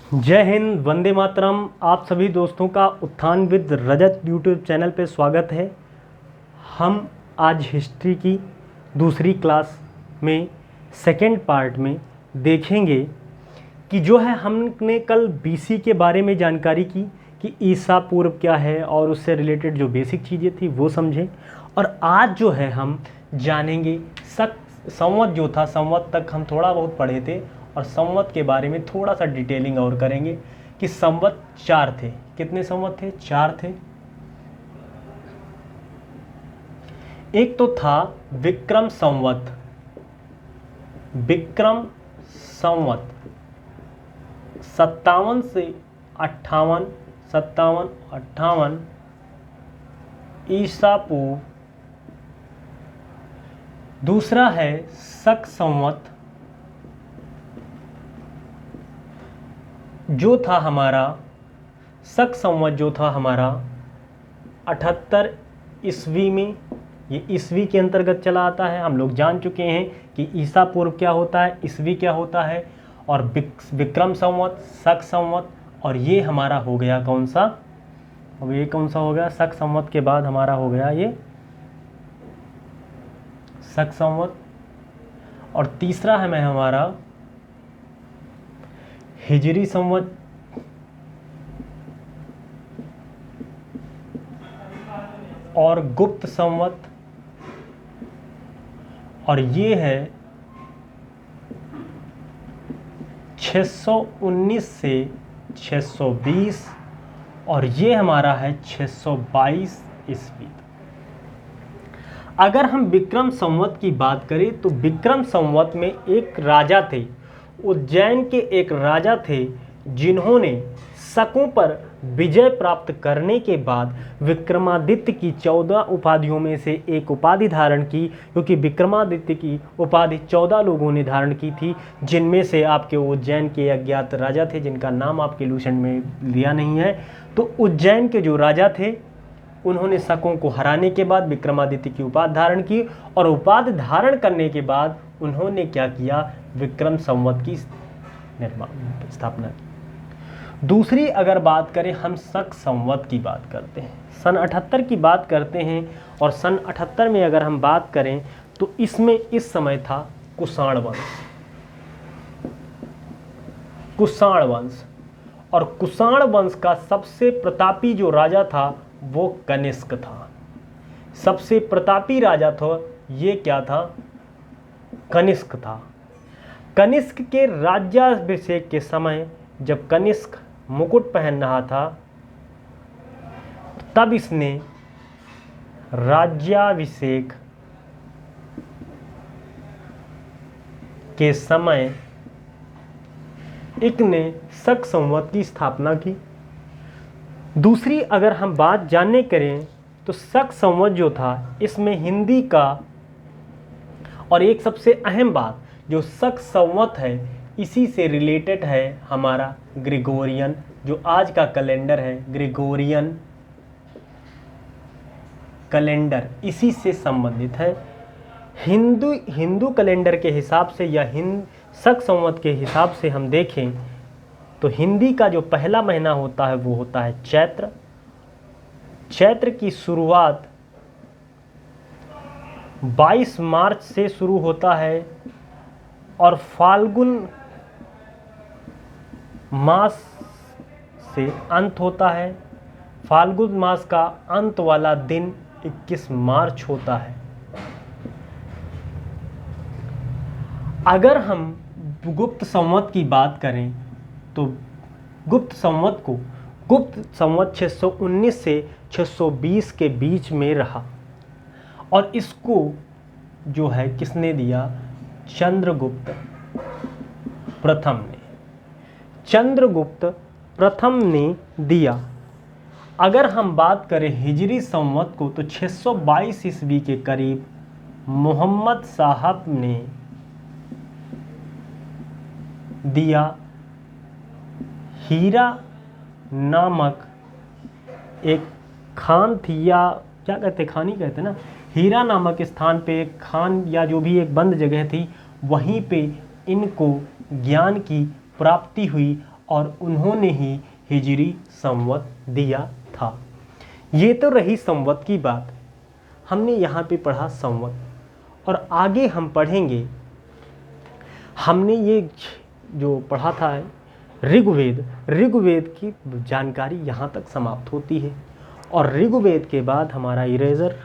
जय हिंद, वंदे मातरम। आप सभी दोस्तों का उत्थान विद रजत यूट्यूब चैनल पे स्वागत है। हम आज हिस्ट्री की दूसरी क्लास में सेकेंड पार्ट में देखेंगे कि जो है हमने कल बीसी के बारे में जानकारी की कि ईसा पूर्व क्या है और उससे रिलेटेड जो बेसिक चीज़ें थी वो समझें। और आज जो है हम जानेंगे संवत जो था, संवत तक हम थोड़ा बहुत पढ़े थे और संवत के बारे में थोड़ा सा डिटेलिंग और करेंगे कि संवत चार थे। कितने संवत थे? चार थे। एक तो था विक्रम संवत। विक्रम संवत 57 से 58, 57-58 ईसा पूर्व। दूसरा है शक संवत, जो था हमारा शक संवत जो था हमारा 78 ईस्वी में। ये ईस्वी के अंतर्गत चला आता है। हम लोग जान चुके हैं कि ईसा पूर्व क्या होता है, ईस्वी क्या होता है, और विक्रम संवत, शक संवत, और ये हमारा हो गया कौन सा? अब ये कौन सा हो गया? शक संवत के बाद हमारा हो गया ये शक संवत। और तीसरा है हमारा हिजरी संवत, और गुप्त संवत, और ये है 619 से 620, और ये हमारा है 622 ईस्वी। अगर हम विक्रम संवत की बात करें तो विक्रम संवत में एक राजा थे, उज्जैन के एक राजा थे, जिन्होंने शकों पर विजय प्राप्त करने के बाद विक्रमादित्य की 14 उपाधियों में से एक उपाधि धारण की, क्योंकि विक्रमादित्य की उपाधि 14 लोगों ने धारण की थी, जिनमें से आपके उज्जैन के अज्ञात राजा थे, जिनका नाम आपके लूसेंट में लिया नहीं है। तो उज्जैन के जो राजा थे उन्होंने शकों को हराने के बाद विक्रमादित्य की उपाधि धारण की, और उपाधि धारण करने के बाद उन्होंने क्या किया? विक्रम संवत की स्थापना की। दूसरी अगर बात करें, हम शक संवत की बात करते हैं, सन 78 की बात करते हैं। और सन 78 में अगर हम बात करें तो इसमें इस समय था कुषाण वंश। कुषाण वंश, और कुषाण वंश का सबसे प्रतापी जो राजा था वो कनिष्क था। सबसे प्रतापी राजा था ये क्या था? कनिष्क था। कनिष्क के राज्याभिषेक के समय जब कनिष्क मुकुट पहन रहा था, तब इसने राज्याभिषेक के समय इसने शक संवत की स्थापना की। दूसरी अगर हम बात जानने करें तो शक संवत जो था, इसमें हिंदी का, और एक सबसे अहम बात जो शक संवत है इसी से रिलेटेड है हमारा ग्रेगोरियन, जो आज का कैलेंडर है, ग्रेगोरियन कैलेंडर इसी से संबंधित है। हिंदू कैलेंडर के हिसाब से या शक संवत के हिसाब से हम देखें तो हिंदी का जो पहला महीना होता है वो होता है चैत्र। चैत्र की शुरुआत 22 मार्च से शुरू होता है और फाल्गुन मास से अंत होता है। फाल्गुन मास का अंत वाला दिन 21 मार्च होता है। अगर हम गुप्त संवत की बात करें तो गुप्त संवत 619 से 620 के बीच में रहा, और इसको जो है किसने दिया? चंद्रगुप्त प्रथम ने। चंद्रगुप्त प्रथम ने दिया। अगर हम बात करें हिजरी संवत को तो 622 ईस्वी के करीब मोहम्मद साहब ने दिया। हीरा नामक एक खान थी, या क्या कहते, खान ही कहते ना, हीरा नामक स्थान पे एक खान या जो भी एक बंद जगह थी, वहीं पे इनको ज्ञान की प्राप्ति हुई और उन्होंने ही हिजरी संवत दिया था। ये तो रही संवत की बात, हमने यहाँ पे पढ़ा संवत। और आगे हम पढ़ेंगे, हमने ये जो पढ़ा था ऋग्वेद, ऋग्वेद की जानकारी यहाँ तक समाप्त होती है। और ऋग्वेद के बाद हमारा इरेजर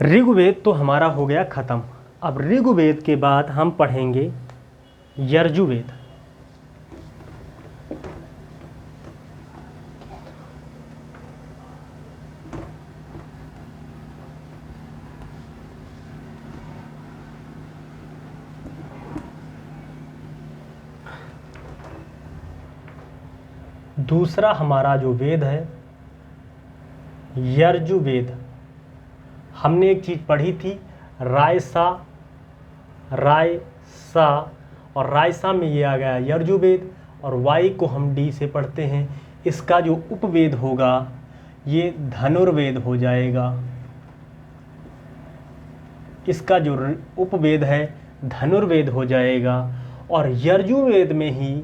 ऋग्वेद तो हमारा हो गया खत्म। अब ऋग्वेद के बाद हम पढ़ेंगे यजुर्वेद। दूसरा हमारा जो वेद है यजुर्वेद। हमने एक चीज पढ़ी थी रायसा, और रायसा में ये आ गया यजुर्वेद, और वाई को हम डी से पढ़ते हैं। इसका जो उपवेद होगा ये धनुर्वेद हो जाएगा। इसका जो उपवेद है धनुर्वेद हो जाएगा। और यजुर्वेद में ही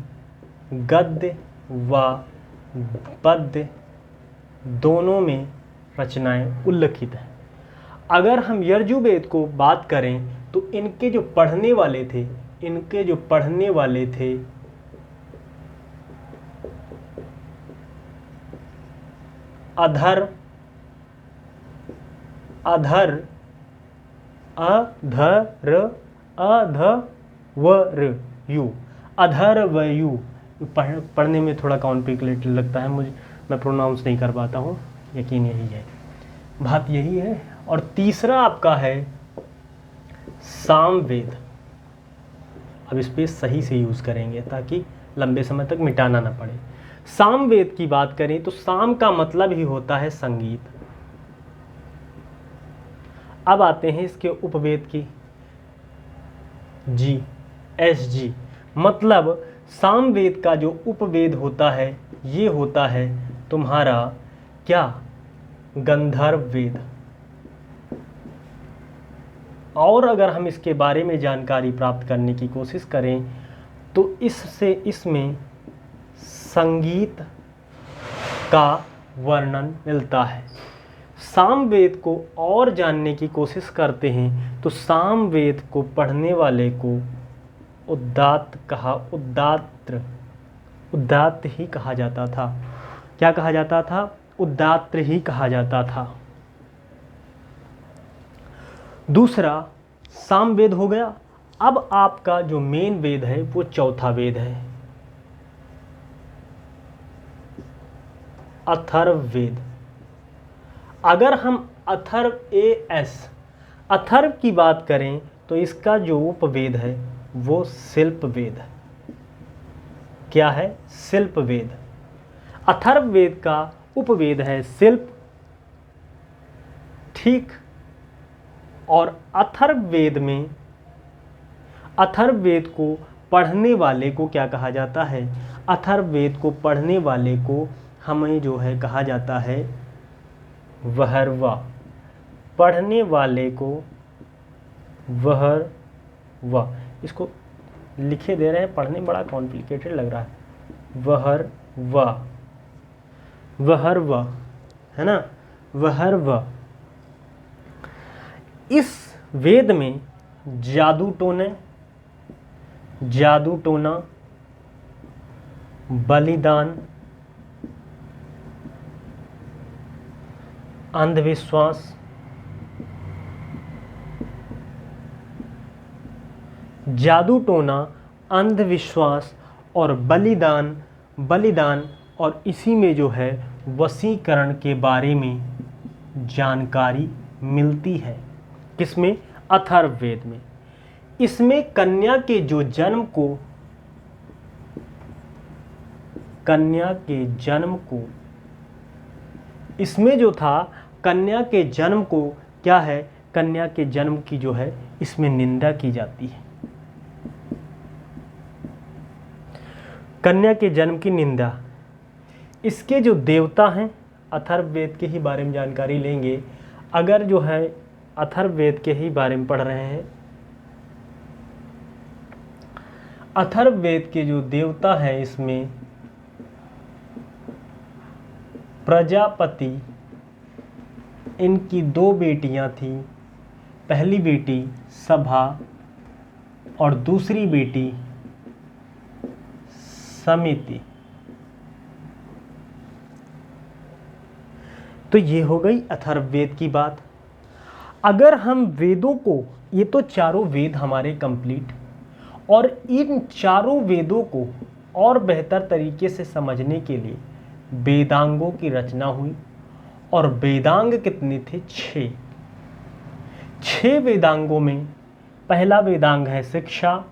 गद्य व पद्य दोनों में रचनाएं उल्लिखित हैं। अगर हम यजुर्वेद को बात करें तो इनके जो पढ़ने वाले थे अधर्व अधर्वयु। पढ़ने में थोड़ा कॉम्प्लिकेटेड लगता है मुझे, मैं प्रोनाउंस नहीं कर पाता हूँ, यकीन यही है, बात यही है। और तीसरा आपका है सामवेद। अब इस पे सही से यूज़ करेंगे ताकि लंबे समय तक मिटाना ना पड़े। सामवेद की बात करें तो साम का मतलब ही होता है संगीत। अब आते हैं इसके उपवेद की, SG, मतलब सामवेद का जो उपवेद होता है ये होता है तुम्हारा क्या, गंधर्व वेद। और अगर हम इसके बारे में जानकारी प्राप्त करने की कोशिश करें तो इसमें संगीत का वर्णन मिलता है। सामवेद को और जानने की कोशिश करते हैं तो सामवेद को पढ़ने वाले को उदात्त ही कहा जाता था। क्या कहा जाता था? उदात्त ही कहा जाता था। दूसरा सामवेद हो गया। अब आपका जो मेन वेद है वो चौथा वेद है अथर्ववेद। अगर हम अथर्व की बात करें तो इसका जो उपवेद है वो शिल्पवेद। क्या है? शिल्पवेद। अथर्ववेद का उपवेद है शिल्प, ठीक। और अथर्ववेद को पढ़ने वाले को क्या कहा जाता है? अथर्ववेद को पढ़ने वाले को हमें जो है कहा जाता है वहरवा। पढ़ने वाले को वहरवा। इसको लिखे दे रहे हैं, पढ़ने बड़ा कॉम्प्लिकेटेड लग रहा है। वहरवा है ना, वहरवा। इस वेद में जादू टोना, बलिदान, अंधविश्वास, जादू टोना, अंधविश्वास और बलिदान और इसी में जो है वशीकरण के बारे में जानकारी मिलती है। किसमें? अथर्ववेद में। इसमें कन्या के जन्म को इसमें जो था कन्या के जन्म को क्या है, कन्या के जन्म की जो है इसमें निंदा की जाती है। कन्या के जन्म की निंदा। इसके जो देवता हैं अथर्ववेद के ही बारे में जानकारी लेंगे। अगर जो है अथर्ववेद के ही बारे में पढ़ रहे हैं, अथर्ववेद के जो देवता हैं इसमें प्रजापति, इनकी 2 बेटियां थीं। पहली बेटी सभा और दूसरी बेटी समिति। तो ये हो गई अथर्ववेद की बात। अगर हम वेदों को, ये तो चारों वेद हमारे कंप्लीट, और इन चारों वेदों को और बेहतर तरीके से समझने के लिए वेदांगों की रचना हुई। और वेदांग कितने थे? 6। 6 वेदांगों में पहला वेदांग है शिक्षा,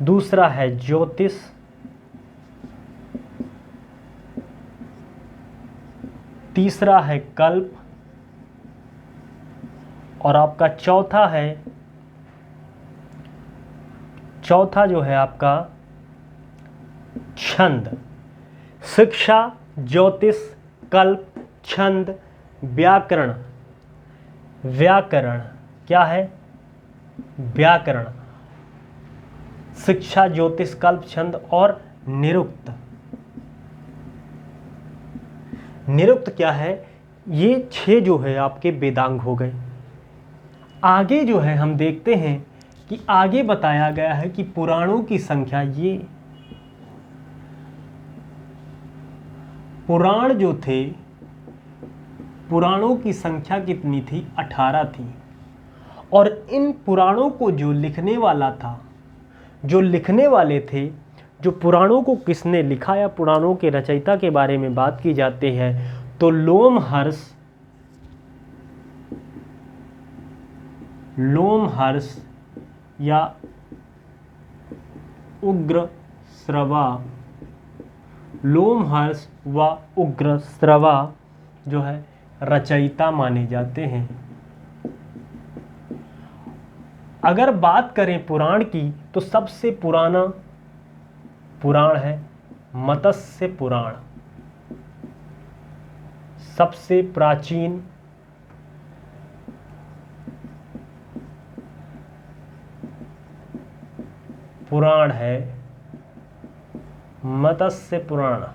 दूसरा है ज्योतिष, तीसरा है कल्प, और आपका चौथा जो है आपका छंद। शिक्षा, ज्योतिष, कल्प, छंद, व्याकरण। व्याकरण क्या है? व्याकरण। शिक्षा, ज्योतिष, कल्प, छंद और निरुक्त। निरुक्त क्या है? ये 6 जो है आपके वेदांग हो गए। आगे जो है हम देखते हैं कि आगे बताया गया है कि पुराणों की संख्या, ये पुराण जो थे, पुराणों की संख्या कितनी थी? 18 थी। और इन पुराणों को जो लिखने वाला था, जो लिखने वाले थे, जो पुराणों को किसने लिखा या पुराणों के रचयिता के बारे में बात की जाती है तो लोमहर्ष या उग्रश्रवा, लोमहर्ष व उग्रश्रवा जो है रचयिता माने जाते हैं। अगर बात करें पुराण की तो सबसे पुराना पुराण है मत्स्य पुराण। सबसे प्राचीन पुराण है मत्स्य पुराण।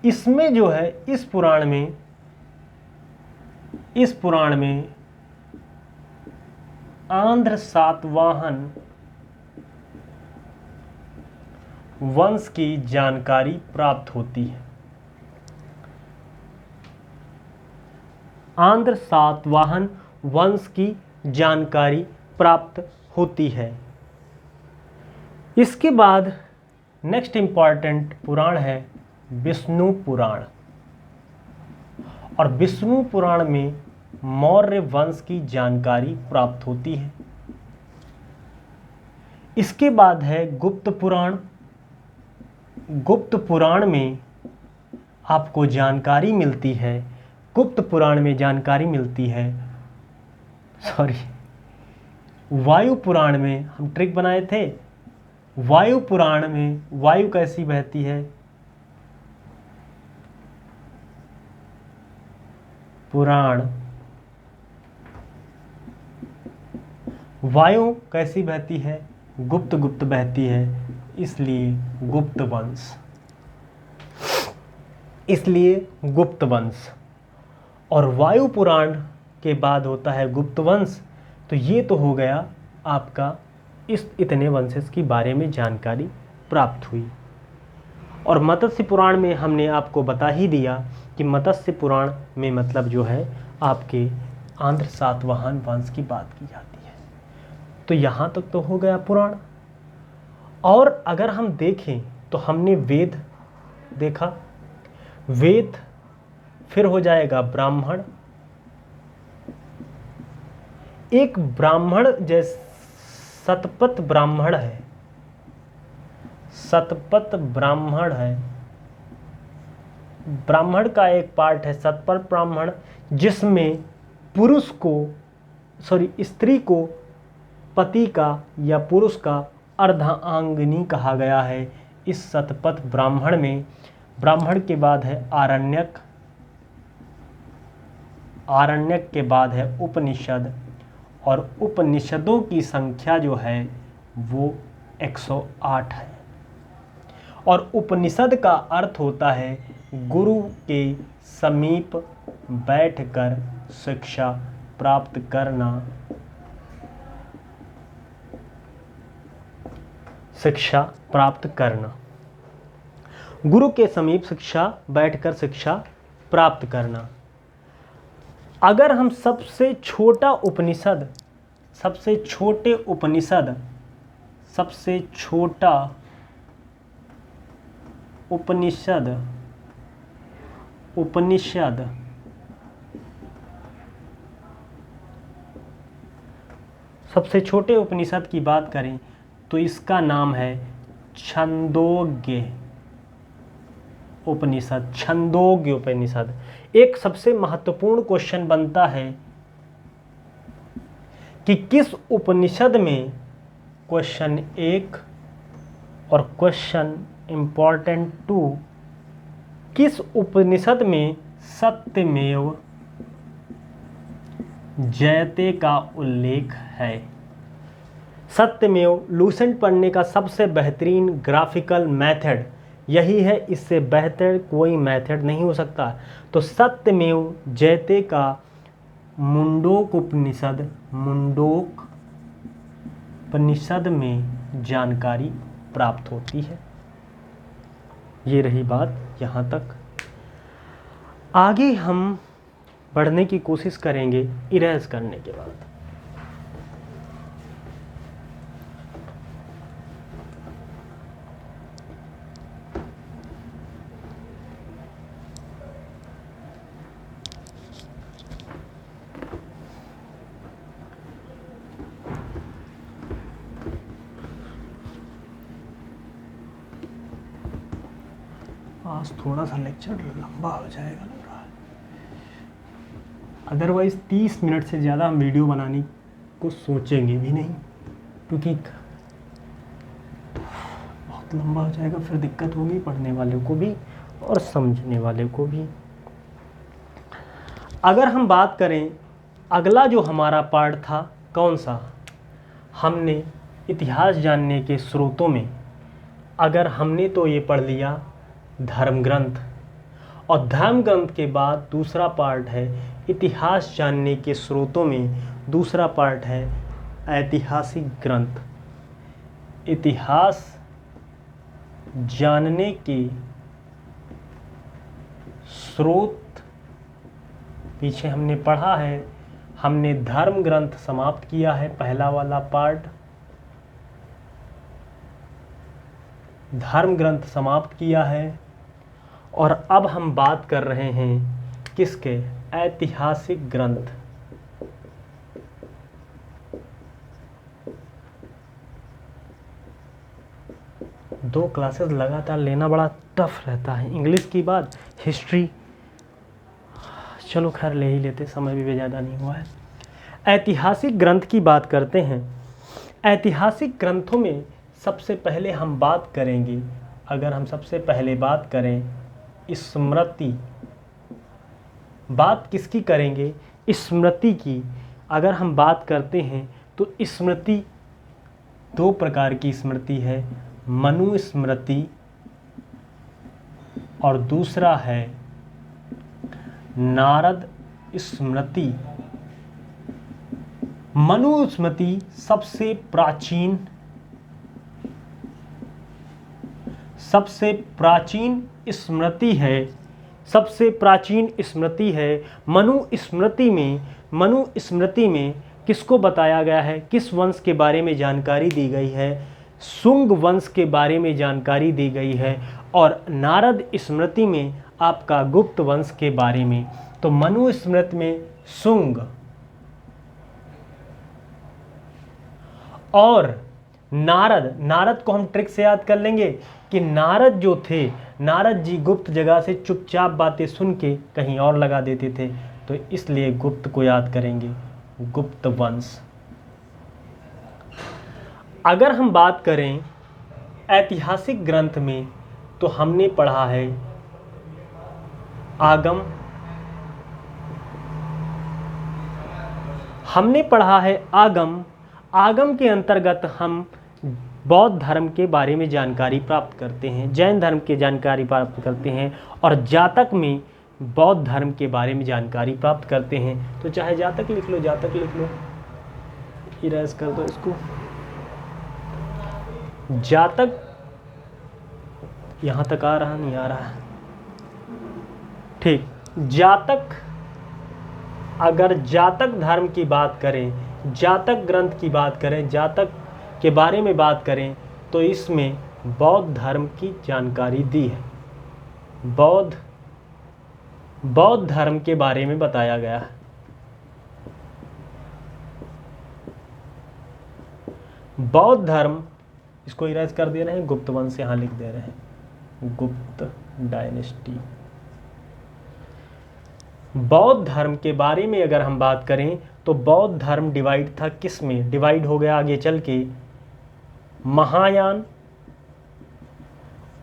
इसमें जो है इस पुराण में आंध्र सातवाहन वंश की जानकारी प्राप्त होती है। आंध्र सातवाहन वंश की जानकारी प्राप्त होती है। इसके बाद नेक्स्ट इंपॉर्टेंट पुराण है विष्णु पुराण। और विष्णु पुराण में मौर्य वंश की जानकारी प्राप्त होती है। इसके बाद है गुप्त पुराण। गुप्त पुराण में आपको जानकारी मिलती है, गुप्त पुराण में जानकारी मिलती है, वायु पुराण में हम ट्रिक बनाए थे। वायु पुराण में वायु कैसी बहती है? पुराण वायु कैसी बहती है? गुप्त गुप्त बहती है, इसलिए गुप्त वंश, इसलिए गुप्त वंश। और वायु पुराण के बाद होता है गुप्त वंश। तो ये तो हो गया आपका इतने वंशज के बारे में जानकारी प्राप्त हुई। और मत्स्य पुराण में हमने आपको बता ही दिया कि मत्स्य पुराण में मतलब जो है आपके आंध्र सातवाहन वंश की बात की जाती है। तो यहाँ तक तो हो गया पुराण। और अगर हम देखें तो हमने वेद देखा, वेद फिर हो जाएगा ब्राह्मण। एक ब्राह्मण जैसे शतपथ ब्राह्मण है, शतपथ ब्राह्मण है, ब्राह्मण का एक पार्ट है शतपथ ब्राह्मण, जिसमें स्त्री को पति का या पुरुष का अर्धांगिनी कहा गया है। इस शतपथ ब्राह्मण में ब्राह्मण के बाद है आरण्यक, आरण्यक के बाद है उपनिषद, और उपनिषदों की संख्या जो है वो 108 है। और उपनिषद का अर्थ होता है गुरु के समीप बैठकर शिक्षा प्राप्त करना, शिक्षा प्राप्त करना, गुरु के समीप शिक्षा बैठकर शिक्षा प्राप्त करना। अगर हम सबसे छोटा उपनिषद, सबसे छोटे उपनिषद, सबसे छोटा उपनिषद, उपनिषद सबसे छोटे उपनिषद की बात करें तो इसका नाम है छंदोग्य उपनिषद। छंदोग्य उपनिषद। एक सबसे महत्वपूर्ण क्वेश्चन बनता है कि किस उपनिषद में, क्वेश्चन 1 और क्वेश्चन इंपॉर्टेंट 2, किस उपनिषद में सत्यमेव जयते का उल्लेख है। सत्यमेव लूसेंट पढ़ने का सबसे बेहतरीन ग्राफिकल मेथड यही है, इससे बेहतर कोई मेथड नहीं हो सकता। तो सत्यमेव जयते का मुंडोक उपनिषद, मुंडोक उपनिषद में जानकारी प्राप्त होती है। ये रही बात यहाँ तक। आगे हम बढ़ने की कोशिश करेंगे इरेज करने के बाद। आज थोड़ा सा लेक्चर लंबा हो जाएगा लग रहा है, अदरवाइज़ 30 मिनट से ज़्यादा हम वीडियो बनाने को सोचेंगे भी नहीं, क्योंकि बहुत लंबा हो जाएगा, फिर दिक्कत होगी पढ़ने वाले को भी और समझने वाले को भी। अगर हम बात करें अगला जो हमारा पार्ट था कौन सा, हमने इतिहास जानने के स्रोतों में, अगर हमने तो ये पढ़ लिया धर्म ग्रंथ, और धर्म ग्रंथ के बाद दूसरा पार्ट है इतिहास जानने के स्रोतों में, दूसरा पार्ट है ऐतिहासिक ग्रंथ। इतिहास जानने के स्रोत पीछे हमने पढ़ा है, हमने धर्म ग्रंथ समाप्त किया है, पहला वाला पार्ट धर्म ग्रंथ समाप्त किया है, और अब हम बात कर रहे हैं किसके, ऐतिहासिक ग्रंथ। दो क्लासेस लगातार लेना बड़ा टफ रहता है, इंग्लिश की बात, हिस्ट्री चलो खैर ले ही लेते, समय भी ज़्यादा नहीं हुआ है। ऐतिहासिक ग्रंथ की बात करते हैं। ऐतिहासिक ग्रंथों में सबसे पहले हम बात करेंगे, अगर हम सबसे पहले बात करें स्मृति, बात किसकी करेंगे, स्मृति की। अगर हम बात करते हैं तो स्मृति दो प्रकार की स्मृति है, मनुस्मृति और दूसरा है नारद स्मृति। मनुस्मृति सबसे प्राचीन स्मृति है, सबसे प्राचीन स्मृति है। मनुस्मृति में किसको बताया गया है, किस वंश के बारे में जानकारी दी गई है, शुंग वंश के बारे में जानकारी दी गई है, और नारद स्मृति में आपका गुप्त वंश के बारे में। तो मनुस्मृति में शुंग और नारद को हम ट्रिक से याद कर लेंगे कि नारद जो थे, नारद जी गुप्त जगह से चुपचाप बातें सुन के कहीं और लगा देते थे, तो इसलिए गुप्त को याद करेंगे, गुप्त वंश। अगर हम बात करें ऐतिहासिक ग्रंथ में तो हमने पढ़ा है आगम, आगम के अंतर्गत हम बौद्ध धर्म के बारे में जानकारी प्राप्त करते हैं, जैन धर्म की जानकारी प्राप्त करते हैं, और जातक में बौद्ध धर्म के बारे में जानकारी प्राप्त करते हैं। तो चाहे जातक लिख लो, इरेज कर दो इसको। जातक यहाँ तक आ रहा, नहीं आ रहा है, ठीक। जातक, अगर जातक धर्म की बात करें, जातक ग्रंथ की बात करें, जातक के बारे में बात करें, तो इसमें बौद्ध धर्म की जानकारी दी है। बौद्ध धर्म के बारे में बताया गया है। बौद्ध धर्म, इसको इरेज कर दे रहे हैं, गुप्त वंश यहाँ लिख दे रहे हैं, गुप्त डायनेस्टी। बौद्ध धर्म के बारे में अगर हम बात करें तो बौद्ध धर्म डिवाइड था, किस में डिवाइड हो गया आगे चल के, महायान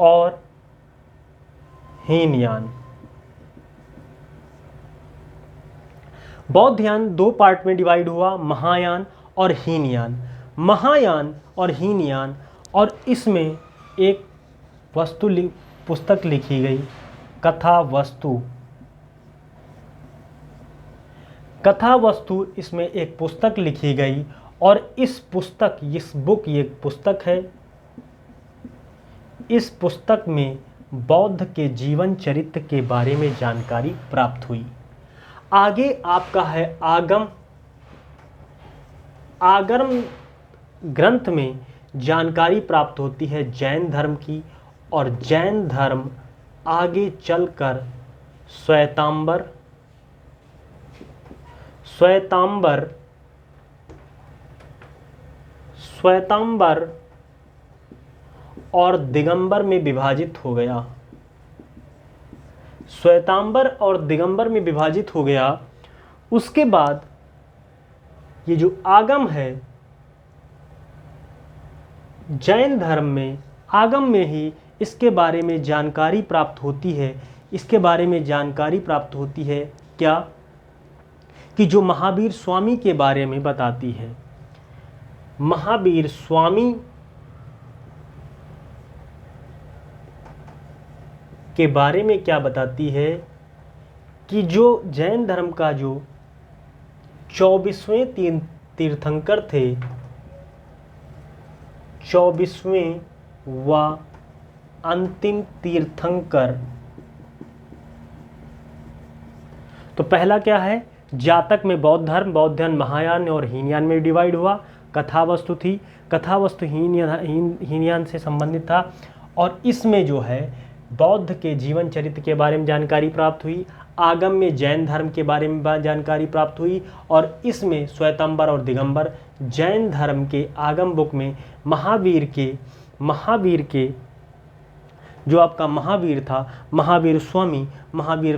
और हीनयान। बौद्ध ध्यान दो पार्ट में डिवाइड हुआ, महायान और हीनयान। महायान और हीनयान, और इसमें एक पुस्तक लिखी गई, कथा वस्तु, इसमें एक पुस्तक लिखी गई, और इस बुक ये पुस्तक है। इस पुस्तक में बौद्ध के जीवन चरित्र के बारे में जानकारी प्राप्त हुई। आगे आपका है आगम। आगम ग्रंथ में जानकारी प्राप्त होती है जैन धर्म की, और जैन धर्म आगे चलकर श्वेतांबर और दिगंबर में विभाजित हो गया। श्वेतांबर और दिगंबर में विभाजित हो गया। उसके बाद ये जो आगम है, जैन धर्म में आगम में ही इसके बारे में जानकारी प्राप्त होती है। इसके बारे में जानकारी प्राप्त होती है क्या, कि जो महावीर स्वामी के बारे में बताती है। महावीर स्वामी के बारे में क्या बताती है, कि जो जैन धर्म का जो 24वें तीर्थंकर थे, 24वें व अंतिम तीर्थंकर, तो पहला क्या है, जातक में बौद्ध धर्म महायान और हीनयान में डिवाइड हुआ। कथा वस्तु थी, कथा वस्तु हीनयान से संबंधित था, और इसमें जो है बौद्ध के जीवन चरित्र के बारे में जानकारी प्राप्त हुई। आगम में जैन धर्म के बारे में जानकारी प्राप्त हुई, और इसमें श्वेतांबर और दिगंबर। जैन धर्म के आगम बुक में महावीर के जो आपका महावीर था, महावीर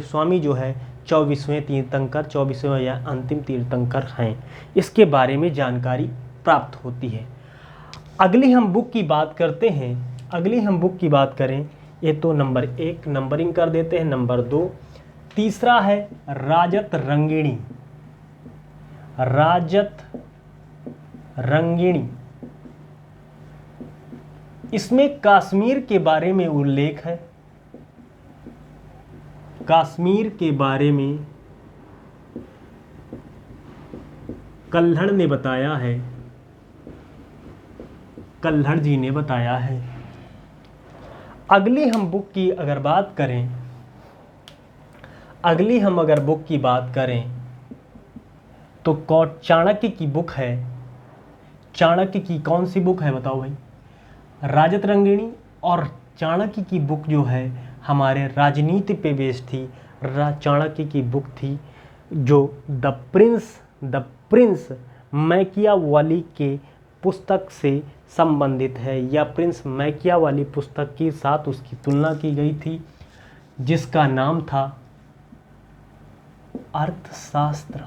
स्वामी जो है 24वें तीर्थंकर, 24वें या अंतिम तीर्थंकर हैं। इसके बारे में जानकारी प्राप्त होती है। अगली हम बुक की बात करते हैं। अगली हम बुक की बात करें, ये तो नंबर 1 नंबरिंग कर देते हैं, नंबर 2 तीसरा है राजत रंगिणी। इसमें कश्मीर के बारे में उल्लेख है। कश्मीर के बारे में कल्हड़ ने बताया है, कल्हड़ जी ने बताया है। अगली हम बुक की अगर बात करें, बुक की बात करें तो चाणक्य की बुक है। चाणक्य की कौन सी बुक है बताओ भाई? राजत रंगिणी। और चाणक्य की बुक जो है हमारे राजनीति पे बेस्ड थी। चाणक्य की बुक थी जो द प्रिंस मैकियावेली के पुस्तक से संबंधित है, या प्रिंस मैकियावेली पुस्तक के साथ उसकी तुलना की गई थी, जिसका नाम था अर्थशास्त्र।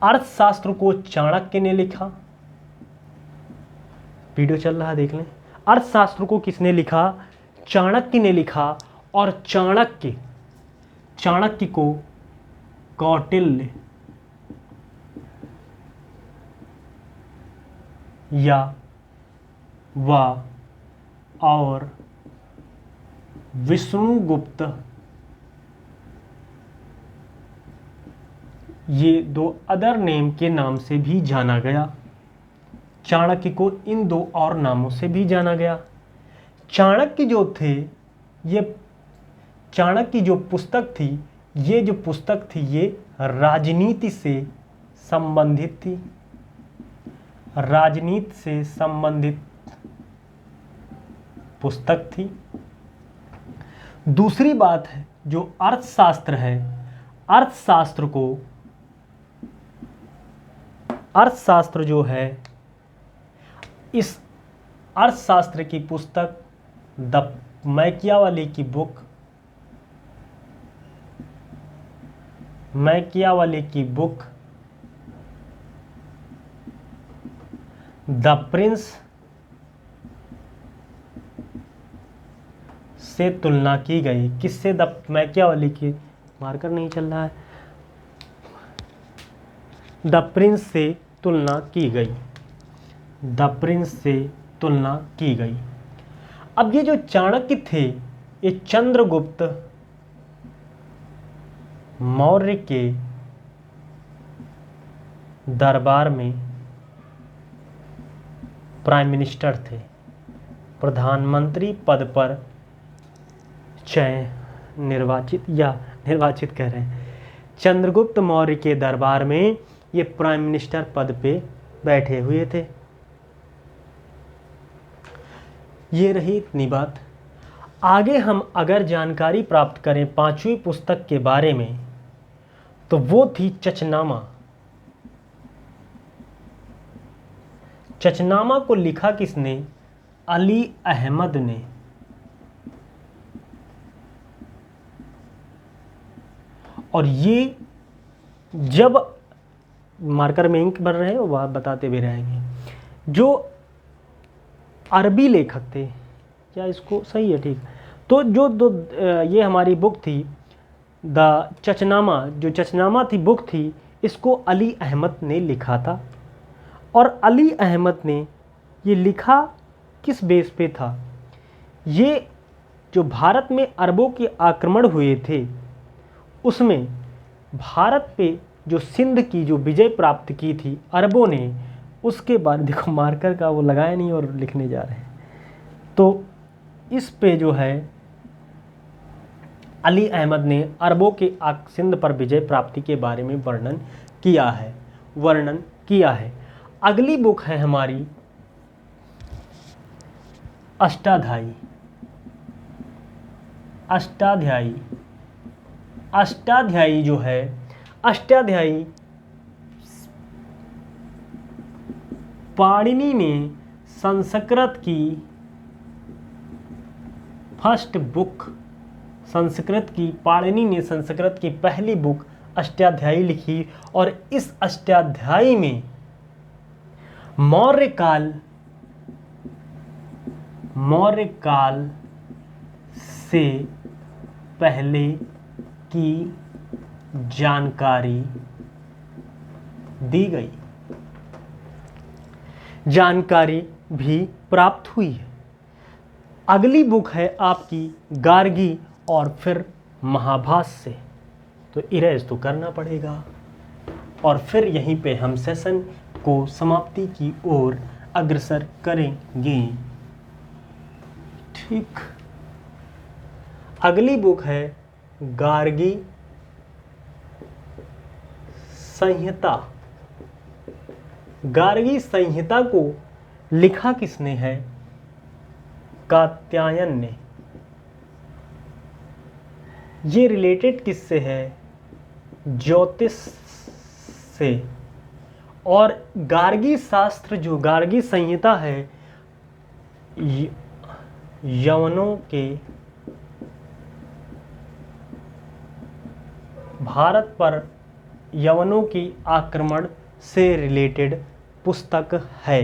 अर्थशास्त्र को चाणक्य ने लिखा, वीडियो चल रहा है, देख लें। अर्थशास्त्र को किसने लिखा? चाणक्य ने लिखा। और चाणक्य को कौटिल्य या और विष्णुगुप्त, ये दो अदर नेम के नाम से भी जाना गया। चाणक्य को इन दो और नामों से भी जाना गया। चाणक्य जो थे, ये चाणक्य जो पुस्तक थी, ये राजनीति से संबंधित थी। राजनीति से संबंधित पुस्तक थी। दूसरी बात है, जो अर्थशास्त्र है, अर्थशास्त्र जो है, इस अर्थशास्त्र की पुस्तक द मैकियावेली की बुक द प्रिंस से तुलना की गई। किससे? द मैकियावेली की, मार्कर नहीं चल रहा है, द प्रिंस से तुलना की गई। द प्रिंस से तुलना की गई। अब ये जो चाणक्य थे, ये चंद्रगुप्त मौर्य के दरबार में प्राइम मिनिस्टर थे। प्रधानमंत्री पद पर निर्वाचित कह रहे हैं। चंद्रगुप्त मौर्य के दरबार में ये प्राइम मिनिस्टर पद पे बैठे हुए थे। ये रही इतनी बात। आगे हम अगर जानकारी प्राप्त करें पांचवी पुस्तक के बारे में, तो वो थी चचनामा। चचनामा को लिखा किसने? अली अहमद ने। और ये जब मार्कर में इंक भर रहे हैं, वो बताते भी रहेंगे। जो अरबी लेखक थे, क्या इसको सही है? ठीक। तो ये हमारी बुक थी द चचनामा, जो चचनामा थी, बुक थी, इसको अली अहमद ने लिखा था। और अली अहमद ने ये लिखा किस बेस पे था? ये जो भारत में अरबों के आक्रमण हुए थे, उसमें भारत पे जो सिंध की जो विजय प्राप्त की थी अरबों ने, उसके बाद देखो मार्कर का वो लगाया नहीं और लिखने जा रहे हैं। तो इस पे जो है अली अहमद ने अरबों के सिंध पर विजय प्राप्ति के बारे में वर्णन किया है। अगली बुक है हमारी अष्टाध्यायी। अष्टाध्यायी जो है, अष्टाध्यायी पाणिनि ने संस्कृत की फर्स्ट बुक, पाणिनि ने संस्कृत की पहली बुक अष्टाध्यायी लिखी। और इस अष्टाध्यायी में मौर्य काल से पहले की जानकारी दी गई, जानकारी भी प्राप्त हुई है। अगली बुक है आपकी गार्गी और फिर महाभाष्य। तो इरेज तो करना पड़ेगा। और फिर यहीं पे हम सेशन को समाप्ति की ओर अग्रसर करेंगे। ठीक। अगली बुक है गार्गी संहिता। गार्गी संहिता को लिखा किसने है? कात्यायन ने। ये रिलेटेड किससे है? ज्योतिष से। और गार्गी शास्त्र, जो गार्गी संहिता है, यवनों के भारत पर यवनों की आक्रमण से रिलेटेड पुस्तक है।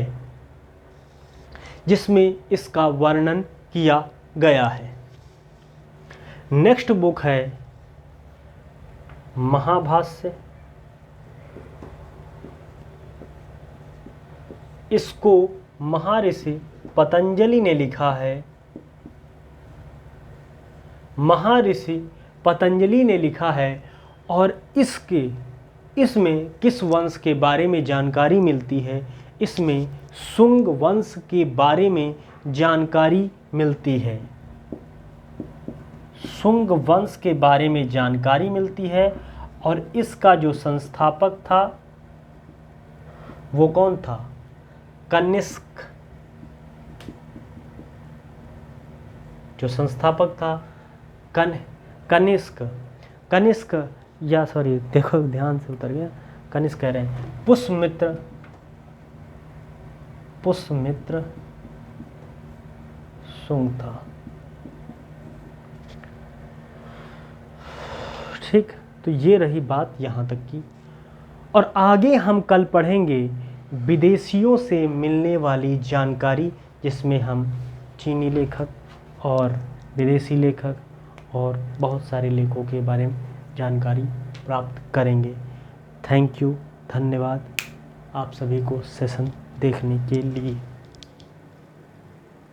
जिसमें इसका वर्णन किया गया है। नेक्स्ट बुक है महाभाष्य। इसको महर्षि पतंजलि ने लिखा है। महर्षि पतंजलि ने लिखा है और इसमें किस वंश के बारे में जानकारी मिलती है? इसमें शुंग वंश के बारे में जानकारी मिलती है। शुंग वंश के बारे में जानकारी मिलती है और इसका जो संस्थापक था वो कौन था? कनिष्क। जो संस्थापक था कनिष्क या सॉरी देखो ध्यान से उतर गया, कनिष्क कह रहे हैं। पुष्यमित्र शुंग था। ठीक, तो ये रही बात यहाँ तक की। और आगे हम कल पढ़ेंगे विदेशियों से मिलने वाली जानकारी, जिसमें हम चीनी लेखक और विदेशी लेखक और बहुत सारे लेखकों के बारे में जानकारी प्राप्त करेंगे। थैंक यू, धन्यवाद आप सभी को सेशन देखने के लिए।